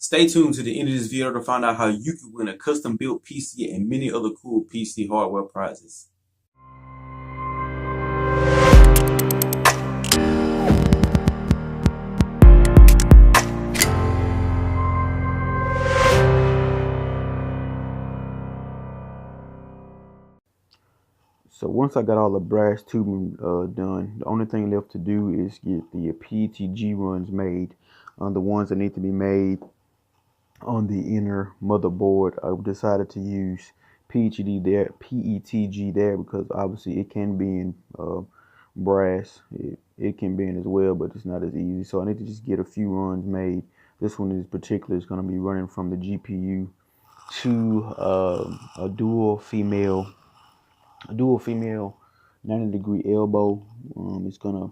Stay tuned to the end of this video to find out how you can win a custom built PC and many other cool PC hardware prizes. So once I got all the brass tubing done, the only thing left to do is get the PETG runs made, the ones that need to be made on the inner motherboard. I decided to use PETG there because obviously it can be in brass. It can be in as well, but it's not as easy. So I need to just get a few runs made. This one in particular is going to be running from the GPU to a dual female 90-degree elbow. It's gonna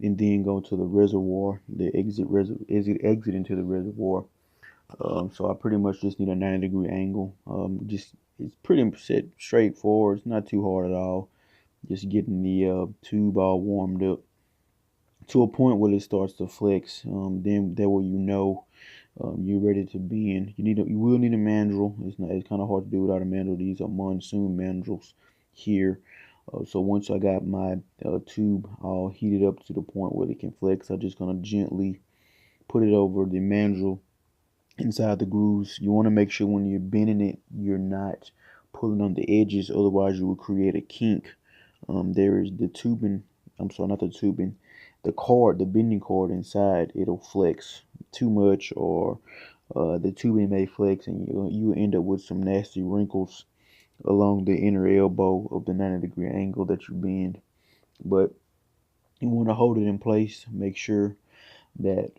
and then go to the reservoir, the exit into the reservoir. So I pretty much just need a 90-degree angle. Just it's pretty straightforward. It's not too hard at all. Just getting the tube all warmed up to a point where it starts to flex. Then that way you're ready to bend. You will need a mandrel. It's kind of hard to do without a mandrel. These are monsoon mandrels here. So once I got my tube all heated up to the point where it can flex, I'm just gonna gently put it over the mandrel inside the grooves. You want to make sure when you're bending it, you're not pulling on the edges. Otherwise, you will create a kink. There is the tubing. I'm sorry, not the tubing. The bending cord inside, it'll flex too much, or the tubing may flex, and you end up with some nasty wrinkles along the inner elbow of the 90-degree angle that you bend. But you want to hold it in place. Make sure that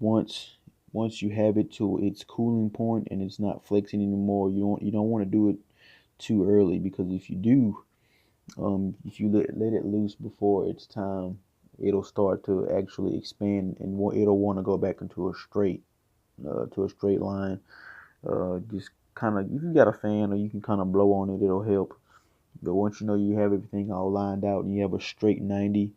once you have it to its cooling point and it's not flexing anymore, you don't want to do it too early, because if you do, if you let it loose before its time, it'll start to actually expand, and it'll want to go back into a straight line. Just kind of, if you got a fan or you can kind of blow on it, it'll help. But once you know you have everything all lined out and you have a straight 90,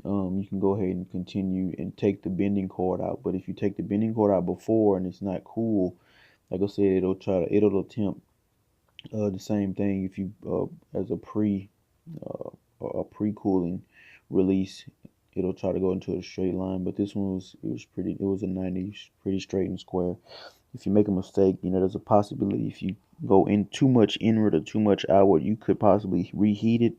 you can go ahead and continue and take the bending cord out. But if you take the bending cord out before and it's not cool, like I said, it'll attempt the same thing if you as a pre-cooling release. It'll try to go into a straight line, but this one it was a 90, pretty straight and square. If you make a mistake, there's a possibility if you go in too much inward or too much outward, you could possibly reheat it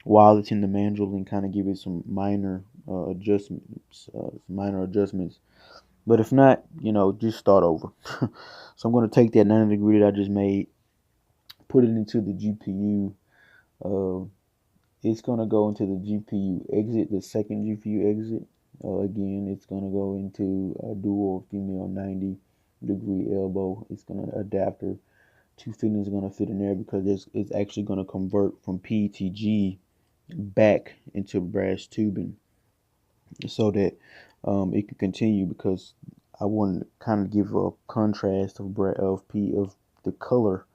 while it's in the mandrel and kind of give it some minor adjustments. But if not, just start over. So I'm going to take that 90 degree that I just made, put it into the GPU. It's going to go into the GPU exit, the second GPU exit. Again, it's going to go into a dual female 90-degree elbow. It's going to adapter. Two fittings are going to fit in there because it's actually going to convert from PETG back into brass tubing so that it can continue, because I want to kind of give a contrast of the color,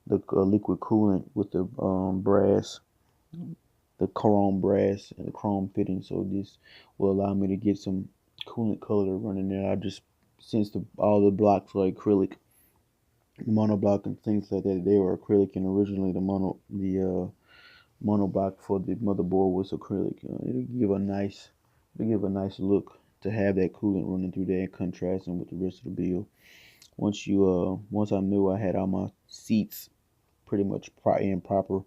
the liquid coolant with the brass, the chrome brass and the chrome fitting. So this will allow me to get some coolant color running there. Since all the blocks are acrylic, monoblock and things like that, they were acrylic, and originally the monoblock for the motherboard was acrylic. It'll give a nice look to have that coolant running through there and contrasting with the rest of the build. Once I knew I had all my seats pretty much proper,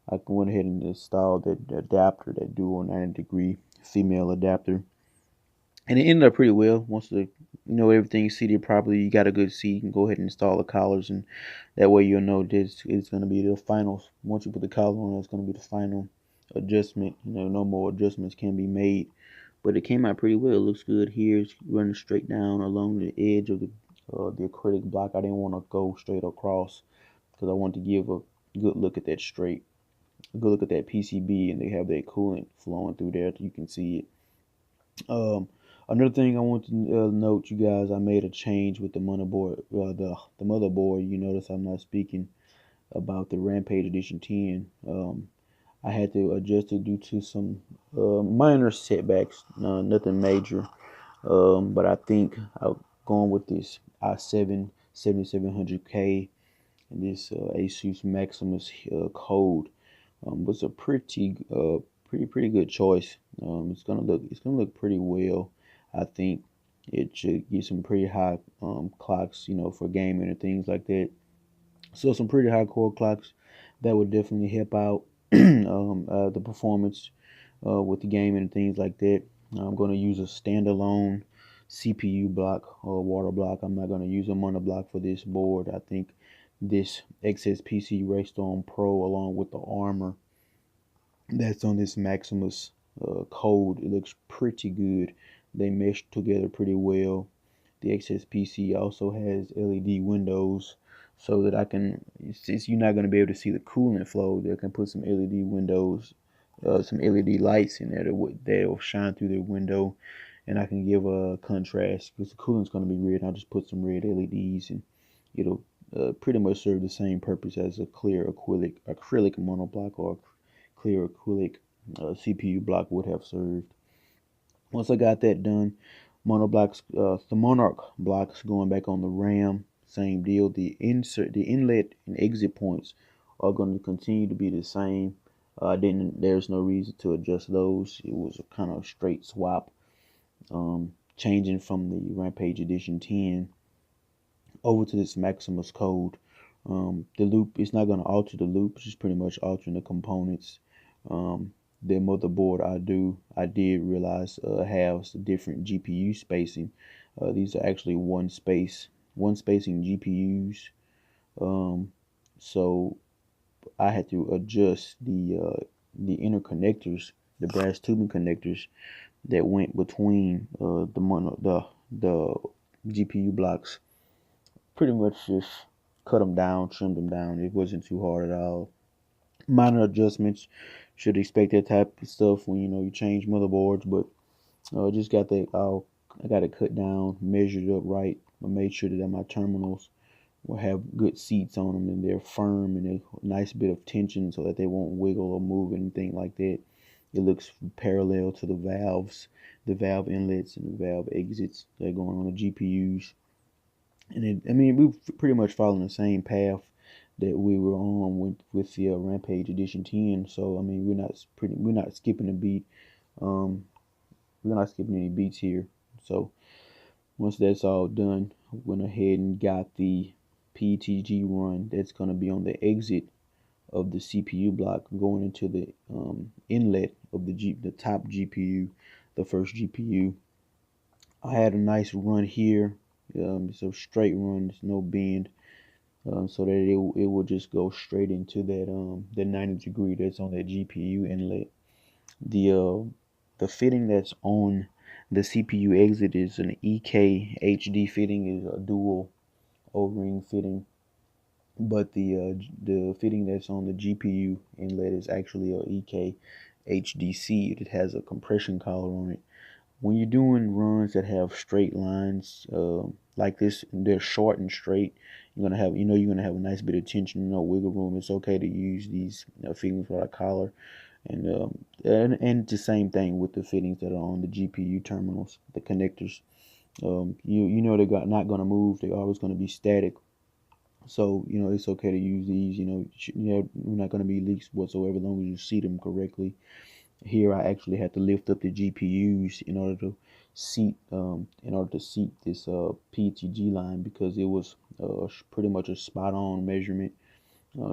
I went ahead and installed that adapter, that dual 90-degree female adapter, and it ended up pretty well. Once everything's seated properly, you got a good seat, you can go ahead and install the collars, and that way you'll know this it's going to be the final. Once you put the collar on, it's going to be the final adjustment. No more adjustments can be made. But it came out pretty well. It looks good here. It's running straight down along the edge of the acrylic block. I didn't want to go straight across because I wanted to give a good look at that PCB, and they have that coolant flowing through there. You can see it. Another thing I want to note, you guys, I made a change with the motherboard. The motherboard. You notice I'm not speaking about the Rampage Edition 10. I had to adjust it due to some minor setbacks, nothing major. But I think going with this i7 7700K and this Asus Maximus code was a pretty good choice. It's gonna look pretty well. I think it should get some pretty high clocks, for gaming and things like that. So some pretty high core clocks that would definitely help out the performance with the gaming and things like that. I'm going to use a standalone CPU block or water block. I'm not going to use a mono block for this board. I think this XSPC Raystorm Pro along with the armor that's on this Maximus code, it looks pretty good. They mesh together pretty well. The XSPC also has LED windows so that you're not going to be able to see the coolant flow. They can put some LED windows, some LED lights in there that'll shine through the window, and I can give a contrast because the coolant's going to be red. I'll just put some red LEDs, and it'll pretty much serve the same purpose as a clear acrylic monoblock or clear acrylic CPU block would have served. Once I got that done, the Monarch blocks going back on the RAM, same deal. The inlet and exit points are going to continue to be the same. There's no reason to adjust those. It was a kind of straight swap, changing from the Rampage Edition 10 over to this Maximus code. The loop is not going to alter the loop, it's just pretty much altering the components. The motherboard I did realize has different GPU spacing. These are actually one spacing GPUs. So I had to adjust the interconnectors, the brass tubing connectors that went between the GPU blocks. Pretty much just cut them down, trimmed them down. It wasn't too hard at all. Minor adjustments, should expect that type of stuff when you change motherboards, but just got that I got it cut down, measured up right. I made sure that my terminals will have good seats on them and they're firm and a nice bit of tension so that they won't wiggle or move anything like that. It looks parallel to the valves, the valve inlets and the valve exits that are going on the GPUs. And we've pretty much following the same path that we were on with the Rampage Edition 10. So we're not skipping a beat. We're not skipping any beats here. So once that's all done, I went ahead and got the PETG run that's going to be on the exit of the CPU block going into the inlet of the top GPU, the first GPU. I had a nice run here. It's a straight run, there's no bend, so that it will just go straight into that 90 degree that's on that GPU inlet. The fitting that's on the CPU exit is an EK HD fitting, is a dual O-ring fitting, but the fitting that's on the GPU inlet is actually a EK HDC. It has a compression collar on it. When you're doing runs that have straight lines like this, they're short and straight, you're gonna have a nice bit of tension, wiggle room. It's okay to use these fittings without a collar, and the same thing with the fittings that are on the GPU terminals, the connectors. They're not gonna move. They're always gonna be static. So it's okay to use these. We're not gonna be leaks whatsoever as long as you seat them correctly. Here I actually had to lift up the GPUs in order to seat this PETG line because it was pretty much a spot on measurement,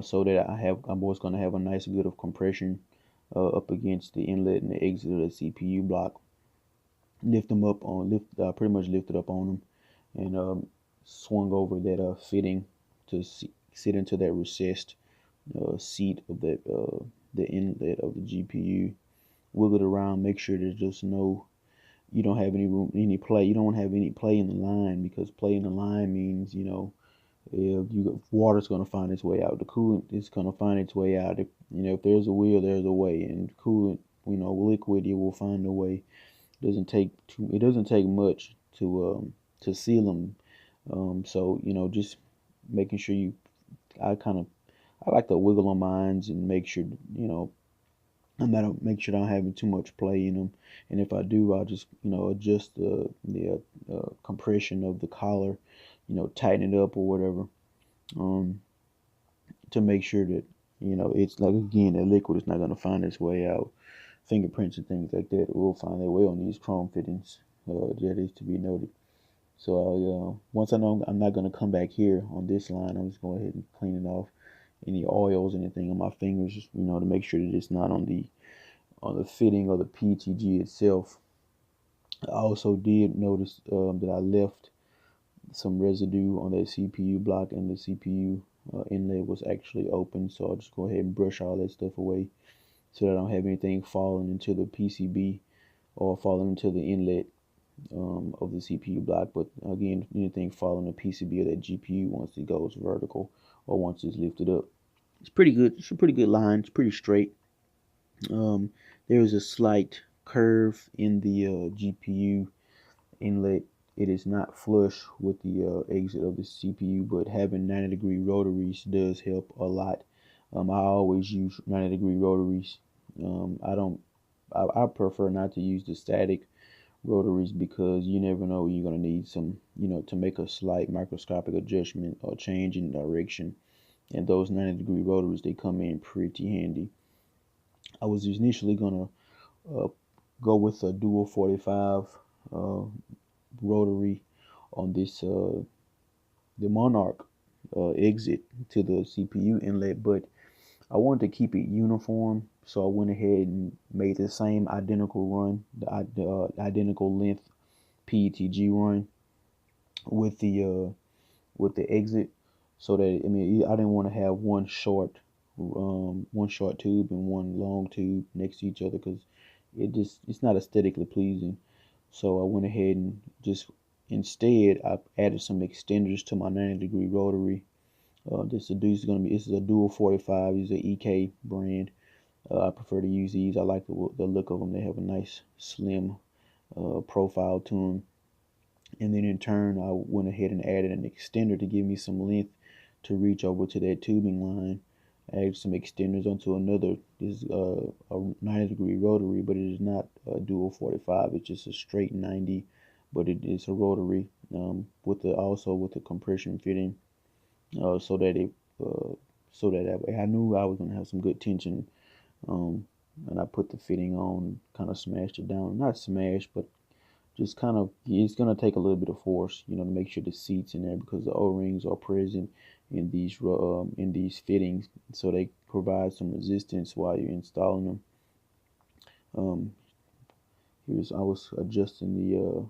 so that I'm always going to have a nice bit of compression up against the inlet and the exit of the CPU block. Pretty much lifted up on them and swung over that fitting to sit into that recessed seat of the inlet of the GPU. Wiggle it around, make sure there's just you don't have any room, any play. You don't have any play in the line, because play in the line means, water's going to find its way out. The coolant is going to find its way out. If there's a will, there's a way. And coolant, liquid, it will find a way. It doesn't take much to seal them. So, just making sure I like to wiggle on mines and make sure, I'm gonna make sure I'm having too much play in them, and if I do, I'll just adjust the compression of the collar, tighten it up or whatever, um, to make sure that it's like, again, that liquid is not gonna find its way out. Fingerprints and things like that will find their way on these chrome fittings. That is to be noted. So once I know I'm not gonna come back here on this line, I'm just going ahead and clean it off. Any oils, anything on my fingers, to make sure that it's not on the fitting or the PTG itself. I also did notice that I left some residue on that CPU block, and the CPU inlet was actually open. So I'll just go ahead and brush all that stuff away so that I don't have anything falling into the PCB or falling into the inlet of the CPU block. But again, anything falling in the PCB of that GPU once it goes vertical or once it's lifted up. It's pretty good. It's a pretty good line. It's pretty straight. There is a slight curve in the GPU inlet. It is not flush with the exit of the CPU, but having 90-degree rotaries does help a lot. I always use 90-degree rotaries. I don't. I prefer not to use the static rotaries because you never know when you're gonna need some, to make a slight microscopic adjustment or change in direction. And those 90-degree rotaries, they come in pretty handy. I was initially gonna uh, go with a dual 45 uh, rotary on this the Monarch exit to the CPU inlet, but I wanted to keep it uniform, so I went ahead and made the same identical run, the identical length PETG run with the exit, so that I didn't want to have one short tube and one long tube next to each other because it's not aesthetically pleasing. So I went ahead and just instead I added some extenders to my 90-degree rotary. This is a dual 45. These are EK brand. I prefer to use these. I like the look of them. They have a nice slim profile to them. And then in turn, I went ahead and added an extender to give me some length to reach over to that tubing line. I added some extenders onto another. This is a 90-degree rotary, but it is not a dual 45. It's just a straight 90, but it is a rotary also with the compression fitting, so that it so that I knew I was gonna have some good tension. Um, and I put the fitting on, kind of smashed it down. Not smashed, but just kind of, it's going to take a little bit of force, to make sure the seats in there, because the O-rings are present in these fittings, so they provide some resistance while you're installing them. I was adjusting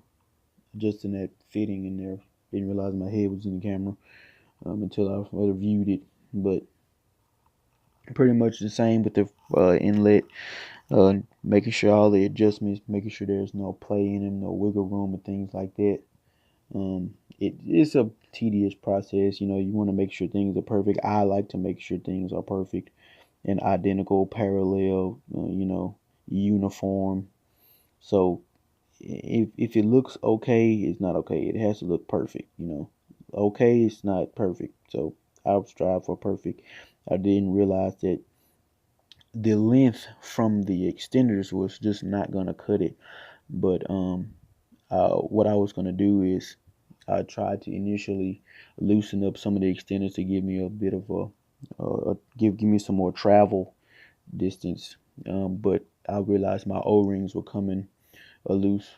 that fitting in there. Didn't realize my head was in the camera until I reviewed it, but pretty much the same with the inlet. Making sure all the adjustments, making sure there's no play in them, no wiggle room and things like that. It's a tedious process. You want to make sure things are perfect. I like to make sure things are perfect and identical, parallel, uniform. So if it looks okay, it's not okay. It has to look perfect. Okay, it's not perfect. So I'll strive for perfect. I didn't realize that the length from the extenders was just not gonna cut it. But what I was gonna do is I tried to initially loosen up some of the extenders to give me a bit of give me some more travel distance. But I realized my O-rings were coming loose.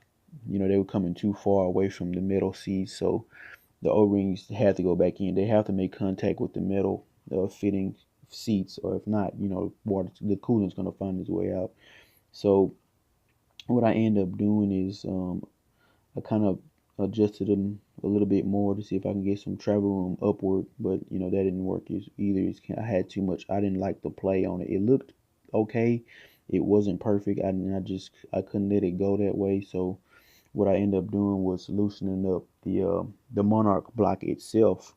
They were coming too far away from the metal seats, so the O-rings had to go back in. They have to make contact with the metal fitting seats, or if not, the coolant's gonna find its way out. So what I end up doing is I kind of adjusted them a little bit more to see if I can get some travel room upward, but that didn't work either. I had too much. I didn't like the play on it. It looked okay. It wasn't perfect. I couldn't let it go that way. So what I ended up doing was loosening up the Monarch block itself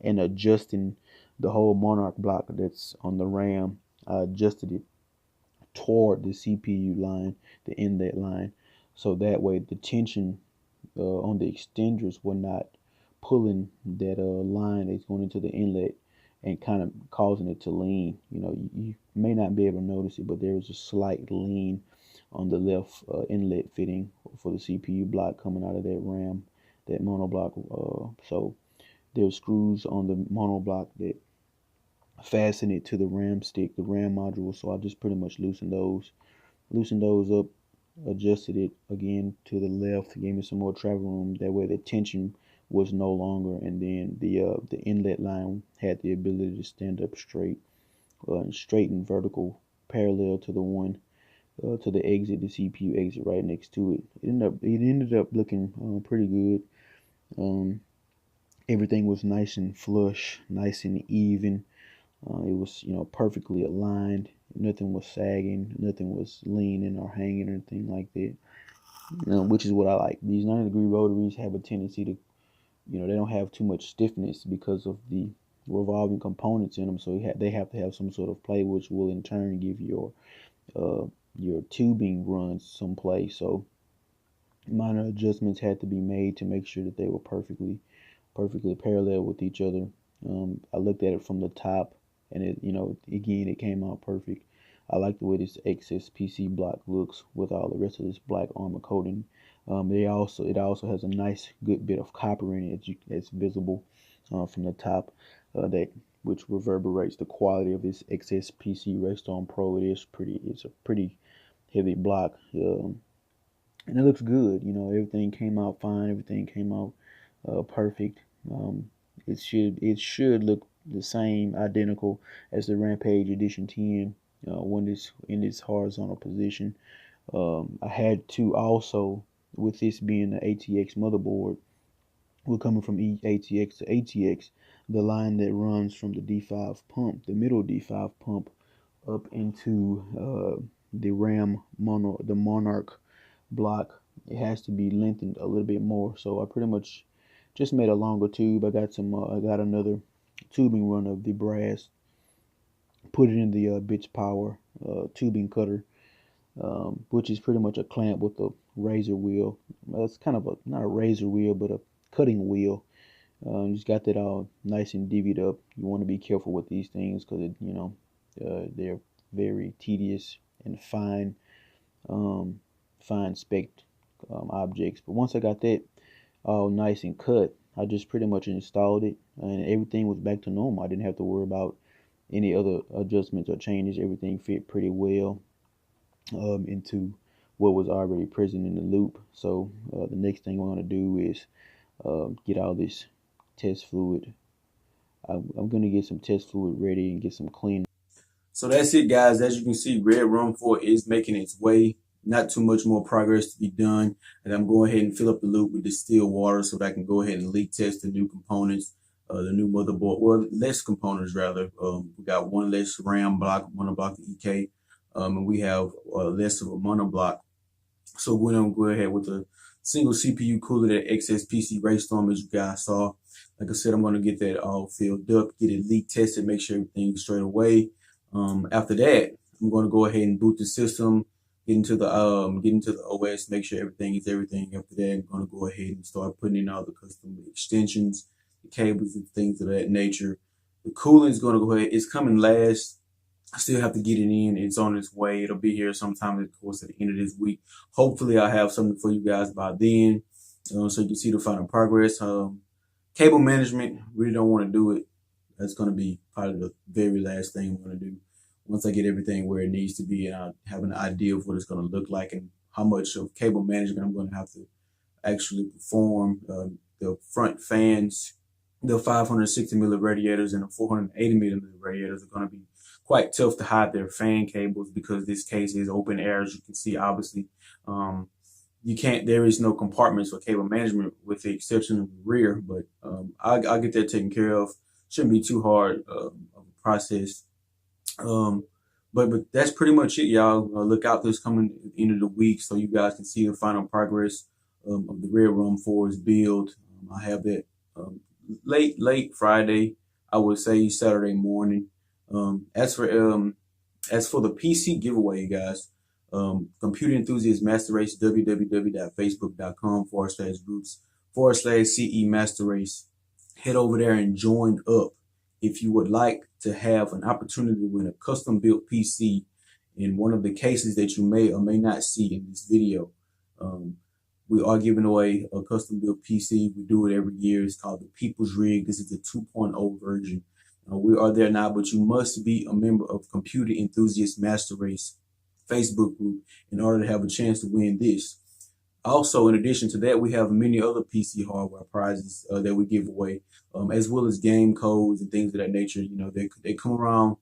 and adjusting the whole Monarch block that's on the RAM. I adjusted it toward the CPU line, the inlet line, so that way the tension on the extenders were not pulling that line that's going into the inlet. and kind of causing it to lean. You may not be able to notice it, but there is a slight lean on the left inlet fitting for the CPU block coming out of that RAM, that monoblock. So there's screws on the monoblock that fasten it to the RAM stick, the RAM module. So I just pretty much loosened those up, adjusted it again to the left, gave me some more travel room. That way the tension was no longer, and then the inlet line had the ability to stand up straight, straight and vertical, parallel to the one to the exit, the CPU exit right next to it. It ended up looking pretty good. Um, Everything was nice and flush, nice and even. It was, perfectly aligned. Nothing was sagging, nothing was leaning or hanging or anything like that. Which is what I like. These 90-degree rotaries have a tendency to, they don't have too much stiffness because of the revolving components in them. So they have to have some sort of play, which will in turn give your tubing runs some play. So minor adjustments had to be made to make sure that they were perfectly parallel with each other. I looked at it from the top, and it came out perfect. I like the way this excess PC block looks with all the rest of this black armor coating. It also has a nice good bit of copper in it that's visible from the top, that which reverberates the quality of this XS PC Raystorm Pro. It's a pretty heavy block, and it looks good. Everything came out fine. Everything came out perfect. Um, it should look the same, identical as the Rampage Edition 10 when it's in its horizontal position. I had to also, with this being the ATX motherboard, we're coming from ATX to ATX, the line that runs from the D5 pump, the middle D5 pump, up into the Monarch block. It has to be lengthened a little bit more. So I pretty much just made a longer tube. I got another tubing run of the brass, put it in the bitch power tubing cutter, which is pretty much a clamp with a razor wheel. It's kind of not a razor wheel, but a cutting wheel. Just got that all nice and divvied up. You want to be careful with these things because they're very tedious and fine specked objects. But once I got that all nice and cut, I just pretty much installed it, and everything was back to normal. I didn't have to worry about any other adjustments or changes. Everything fit pretty well into what was already present in the loop. So the next thing we're going to do is get all this test fluid. I'm going to get some test fluid ready and get some clean. So that's it, guys. As you can see, redruM 4 is making its way. Not too much more progress to be done. And I'm going ahead and fill up the loop with distilled water so that I can go ahead and leak test the new components, the new motherboard, well, less components rather. We got one less RAM block, monoblock EK, and we have less of a monoblock. So we're going to go ahead with a single CPU cooler, that XS PC Raystorm, as you guys saw. Like I said, I'm going to get that all filled up, get it leak tested, make sure everything's straight away. After that, I'm going to go ahead and boot the system, get into the OS, make sure everything is everything. After that, I'm going to go ahead and start putting in all the custom extensions, the cables, and things of that nature. The cooling is going to go ahead. It's coming last. I still have to get it in. It's on its way. It'll be here sometime, of course, at the end of this week. Hopefully, I'll have something for you guys by then, so you can see the final progress. Cable management, really don't want to do it. That's going to be probably the very last thing I'm going to do once I get everything where it needs to be, and I have an idea of what it's going to look like and how much of cable management I'm going to have to actually perform. The front fans, the 560 millimeter radiators and the 480 millimeter radiators are going to be quite tough to hide their fan cables because this case is open air, as you can see, obviously. There is no compartments for cable management with the exception of the rear, but I'll get that taken care of. Shouldn't be too hard of a process. But that's pretty much it, y'all. Look out, this coming at the end of the week so you guys can see the final progress of the redruM 4's build. I have that late Friday, I would say Saturday morning. As for the PC giveaway, guys, Computer Enthusiast Master Race, www.facebook.com/groups/CE Master Race. Head over there and join up. if you would like to have an opportunity to win a custom built PC in one of the cases that you may or may not see in this video, um, we are giving away a custom built PC. We do it every year. It's called the People's Rig. This is the 2.0 version. We are there now, but you must be a member of Computer Enthusiast Master Race Facebook group in order to have a chance to win this. Also, in addition to that, we have many other PC hardware prizes that we give away, as well as game codes and things of that nature. You know, they come around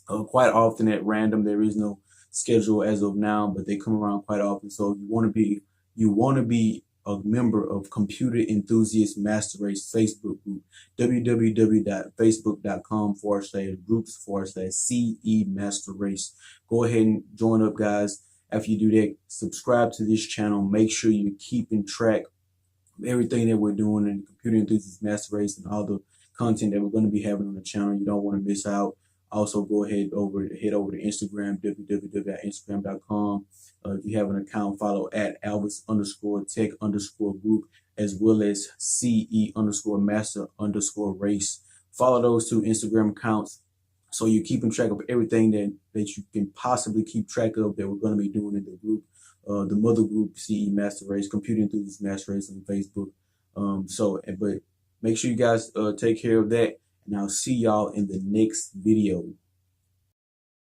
quite often at random. There is no schedule as of now, but they come around quite often. So you want to be a member of Computer Enthusiast Master Race Facebook group, www.facebook.com/groups/CE Master Race. Go ahead and join up, guys. After you do that, subscribe to this channel. Make sure you're keeping track of everything that we're doing in the Computer Enthusiast Master Race and all the content that we're going to be having on the channel. You don't want to miss out. Also, go ahead head over to Instagram, www.instagram.com. If you have an account, follow at Alvis_Tech_group, as well as CE_Master_Race. Follow those two Instagram accounts so you're keeping track of everything that you can possibly keep track of that we're going to be doing in the group, the mother group, CE Master Race, Computer Enthusiast Master Race on Facebook. But make sure you guys take care of that, and I'll see y'all in the next video.